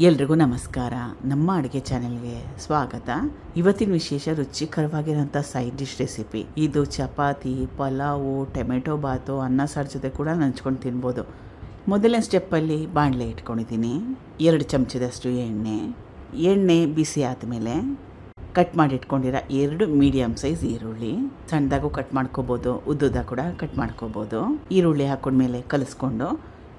ಎಲ್ರಿಗೂ ನಮಸ್ಕಾರ. ನಮ್ಮ ಅಡುಗೆ ಚಾನೆಲ್ಗೆ ಸ್ವಾಗತ. ಇವತ್ತಿನ ವಿಶೇಷ ರುಚಿಕರವಾಗಿರೋಂಥ ಸೈಡ್ ಡಿಶ್ ರೆಸಿಪಿ. ಇದು ಚಪಾತಿ, ಪಲಾವು, ಟೊಮೆಟೊ ಬಾತು, ಅನ್ನ ಸಾರು ಜೊತೆ ಕೂಡ ನಂಚ್ಕೊಂಡು ತಿನ್ಬೋದು. ಮೊದಲನೇ ಸ್ಟೆಪ್ಪಲ್ಲಿ ಬಾಣಲೆ ಇಟ್ಕೊಂಡಿದ್ದೀನಿ. 2 ಚಮಚದಷ್ಟು ಎಣ್ಣೆ ಬಿಸಿ ಆದಮೇಲೆ ಕಟ್ ಮಾಡಿ ಇಟ್ಕೊಂಡಿರೋ 2 ಮೀಡಿಯಮ್ ಸೈಜ್ ಈರುಳ್ಳಿ, ಸಣ್ಣದಾಗೂ ಕಟ್ ಮಾಡ್ಕೋಬೋದು, ಉದ್ದುದ ಕೂಡ ಕಟ್ ಮಾಡ್ಕೋಬೋದು. ಈರುಳ್ಳಿ ಹಾಕೊಂಡ್ಮೇಲೆ ಕಲಿಸ್ಕೊಂಡು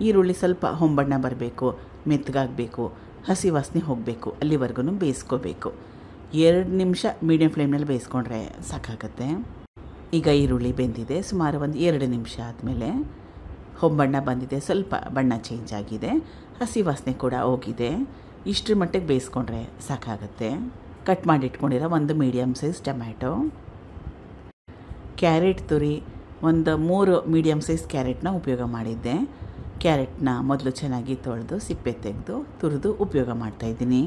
ಈರುಳ್ಳಿ ಸ್ವಲ್ಪ ಹೊಂಬಣ್ಣ ಬರಬೇಕು, ಮೆತ್ತಗಾಗಬೇಕು, ಹಸಿ ವಾಸನೆ ಹೋಗಬೇಕು, ಅಲ್ಲಿವರೆಗೂ ಬೇಯಿಸ್ಕೋಬೇಕು. 2 ನಿಮಿಷ ಮೀಡಿಯಮ್ ಫ್ಲೇಮ್ನಲ್ಲಿ ಬೇಯಿಸ್ಕೊಂಡ್ರೆ ಸಾಕಾಗತ್ತೆ. ಈಗ ಈರುಳ್ಳಿ ಬೆಂದಿದೆ. ಸುಮಾರು ಒಂದು 2 ನಿಮಿಷ ಆದಮೇಲೆ ಹೊಂಬಣ್ಣ ಬಂದಿದೆ, ಸ್ವಲ್ಪ ಬಣ್ಣ ಚೇಂಜ್ ಆಗಿದೆ, ಹಸಿ ವಾಸನೆ ಕೂಡ ಹೋಗಿದೆ. ಇಷ್ಟರ ಮಟ್ಟಿಗೆ ಬೇಯಿಸ್ಕೊಂಡ್ರೆ ಸಾಕಾಗತ್ತೆ. ಕಟ್ ಮಾಡಿ ಇಟ್ಕೊಂಡಿರೋ 1 ಮೀಡಿಯಮ್ ಸೈಜ್ ಟೊಮ್ಯಾಟೊ, ಕ್ಯಾರೆಟ್ ತುರಿ, ಒಂದು 3 ಮೀಡಿಯಮ್ ಸೈಜ್ ಕ್ಯಾರೆಟ್ನ ಉಪಯೋಗ ಮಾಡಿದ್ದೆ. ಕ್ಯಾರೆಟ್ನ ಮೊದಲು ಚೆನ್ನಾಗಿ ತೊಳೆದು ಸಿಪ್ಪೆ ತೆಗೆದು ತುರಿದು ಉಪಯೋಗ ಮಾಡ್ತಾಯಿದ್ದೀನಿ.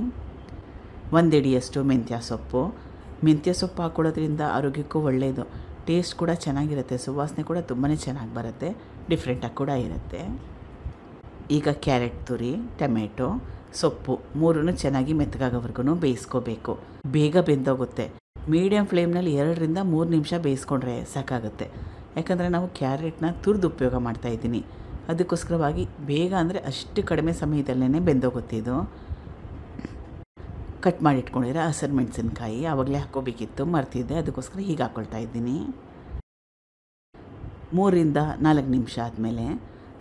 1 ಹಿಡಿಯಷ್ಟು ಮೆಂತ್ಯ ಸೊಪ್ಪು ಹಾಕೊಳ್ಳೋದ್ರಿಂದ ಆರೋಗ್ಯಕ್ಕೂ ಒಳ್ಳೆಯದು, ಟೇಸ್ಟ್ ಕೂಡ ಚೆನ್ನಾಗಿರುತ್ತೆ, ಸುವಾಸನೆ ಕೂಡ ತುಂಬಾ ಚೆನ್ನಾಗಿ ಬರುತ್ತೆ, ಡಿಫ್ರೆಂಟಾಗಿ ಕೂಡ ಇರುತ್ತೆ. ಈಗ ಕ್ಯಾರೆಟ್ ತುರಿ, ಟೊಮೆಟೊ, ಸೊಪ್ಪು 3 ಚೆನ್ನಾಗಿ ಮೆತ್ತಗಾಗೋವರೆಗೂ ಬೇಯಿಸ್ಕೋಬೇಕು. ಬೇಗ ಬೆಂದೋಗುತ್ತೆ. ಮೀಡಿಯಮ್ ಫ್ಲೇಮ್ನಲ್ಲಿ 2 ರಿಂದ 3 ನಿಮಿಷ ಬೇಯಿಸ್ಕೊಂಡ್ರೆ ಸಾಕಾಗುತ್ತೆ. ಯಾಕಂದರೆ ನಾವು ಕ್ಯಾರೆಟ್ನ ತುರಿದು ಉಪಯೋಗ ಮಾಡ್ತಾಯಿದ್ದೀನಿ, ಅದಕ್ಕೋಸ್ಕರವಾಗಿ ಬೇಗ ಅಂದರೆ ಅಷ್ಟು ಕಡಿಮೆ ಸಮಯದಲ್ಲೇ ಬೆಂದೋಗುತ್ತೆ. ಇದು ಕಟ್ ಮಾಡಿ ಇಟ್ಕೊಂಡಿರೋ ಹಸಿರು ಮೆಣಸಿನ್ಕಾಯಿ ಆವಾಗಲೇ ಹಾಕೋಬೇಕಿತ್ತು, ಮರ್ತಿದ್ದೆ, ಅದಕ್ಕೋಸ್ಕರ ಹೀಗೆ ಹಾಕ್ಕೊಳ್ತಾ ಇದ್ದೀನಿ. 3 ರಿಂದ 4 ನಿಮಿಷ ಆದಮೇಲೆ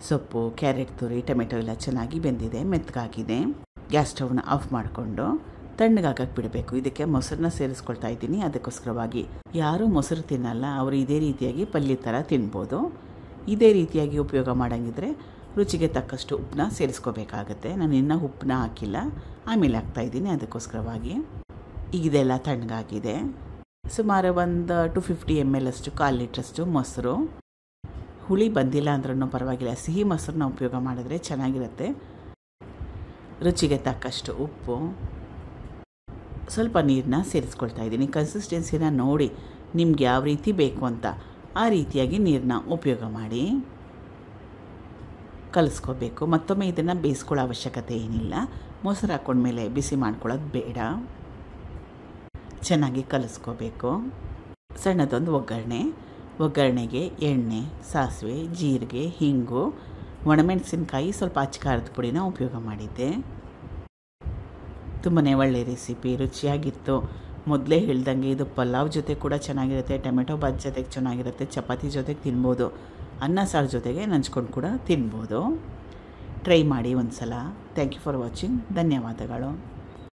ಸೊಪ್ಪು, ಕ್ಯಾರೆಟ್ ತುರಿ, ಟೊಮೆಟೊ ಎಲ್ಲ ಚೆನ್ನಾಗಿ ಬೆಂದಿದೆ, ಮೆತ್ತಗಾಗಿದೆ. ಗ್ಯಾಸ್ ಸ್ಟವ್ನ ಆಫ್ ಮಾಡಿಕೊಂಡು ತಣ್ಣಗಾಗಕ್ಕೆ ಬಿಡಬೇಕು. ಇದಕ್ಕೆ ಮೊಸರನ್ನ ಸೇರಿಸ್ಕೊಳ್ತಾ ಇದ್ದೀನಿ. ಅದಕ್ಕೋಸ್ಕರವಾಗಿ ಯಾರೂ ಮೊಸರು ತಿನ್ನಲ್ಲ, ಅವರು ಇದೇ ರೀತಿಯಾಗಿ ಪಲ್ಯ ಥರ ತಿನ್ಬೋದು. ಇದೇ ರೀತಿಯಾಗಿ ಉಪಯೋಗ ಮಾಡೋಂಗಿದ್ರೆ ರುಚಿಗೆ ತಕ್ಕಷ್ಟು ಉಪ್ಪನ್ನ ಸೇರಿಸ್ಕೋಬೇಕಾಗತ್ತೆ. ನಾನು ಇನ್ನೂ ಉಪ್ಪನ್ನ ಹಾಕಿಲ್ಲ, ಆಮೇಲೆ ಹಾಕ್ತಾಯಿದ್ದೀನಿ. ಅದಕ್ಕೋಸ್ಕರವಾಗಿ ಇದೆಲ್ಲ ತಣ್ಣಗಾಗಿದೆ. ಸುಮಾರು ಒಂದು 250 ml ಅಷ್ಟು, 1/4 ಲೀಟ್ರಷ್ಟು ಮೊಸರು. ಹುಳಿ ಬಂದಿಲ್ಲ ಅಂದ್ರೂ ಪರವಾಗಿಲ್ಲ, ಸಿಹಿ ಮೊಸರನ್ನ ಉಪಯೋಗ ಮಾಡಿದ್ರೆ ಚೆನ್ನಾಗಿರುತ್ತೆ. ರುಚಿಗೆ ತಕ್ಕಷ್ಟು ಉಪ್ಪು, ಸ್ವಲ್ಪ ನೀರನ್ನ ಸೇರಿಸ್ಕೊಳ್ತಾ ಇದ್ದೀನಿ. ಕನ್ಸಿಸ್ಟೆನ್ಸಿನ ನೋಡಿ ನಿಮ್ಗೆ ಯಾವ ರೀತಿ ಬೇಕು ಅಂತ ಆ ರೀತಿಯಾಗಿ ನೀರನ್ನ ಉಪಯೋಗ ಮಾಡಿ ಕಲಿಸ್ಕೋಬೇಕು. ಮತ್ತೊಮ್ಮೆ ಇದನ್ನು ಬೇಯಿಸ್ಕೊಳ್ಳೋ ಅವಶ್ಯಕತೆ ಏನಿಲ್ಲ. ಮೊಸರು ಹಾಕ್ಕೊಂಡ್ಮೇಲೆ ಬಿಸಿ ಮಾಡ್ಕೊಳ್ಳೋದು ಬೇಡ, ಚೆನ್ನಾಗಿ ಕಲಿಸ್ಕೋಬೇಕು. ಸಣ್ಣದೊಂದು ಒಗ್ಗರಣೆಗೆ ಎಣ್ಣೆ, ಸಾಸಿವೆ, ಜೀರಿಗೆ, ಹಿಂಗು, ಒಣಮೆಣಸಿನ್ಕಾಯಿ, ಸ್ವಲ್ಪ ಅಚ್ಚಕಾರದ ಪುಡಿನ ಉಪಯೋಗ ಮಾಡಿದ್ದೆ. ತುಂಬಾ ಒಳ್ಳೆಯ ರೆಸಿಪಿ, ರುಚಿಯಾಗಿತ್ತು. ಮೊದಲೇ ಹೇಳ್ದಂಗೆ ಇದು ಪಲಾವ್ ಜೊತೆ ಕೂಡ ಚೆನ್ನಾಗಿರುತ್ತೆ, ಟೊಮೆಟೊ ಬಾತ್ ಜೊತೆಗೆ ಚೆನ್ನಾಗಿರುತ್ತೆ, ಚಪಾತಿ ಜೊತೆಗೆ ತಿನ್ಬೋದು, ಅನ್ನ ಸಾರು ಜೊತೆಗೆ ನಂಚ್ಕೊಂಡು ಕೂಡ ತಿನ್ಬೋದು. ಟ್ರೈ ಮಾಡಿ ಒಂದು ಸಲ. Thank you for watching. ಧನ್ಯವಾದಗಳು.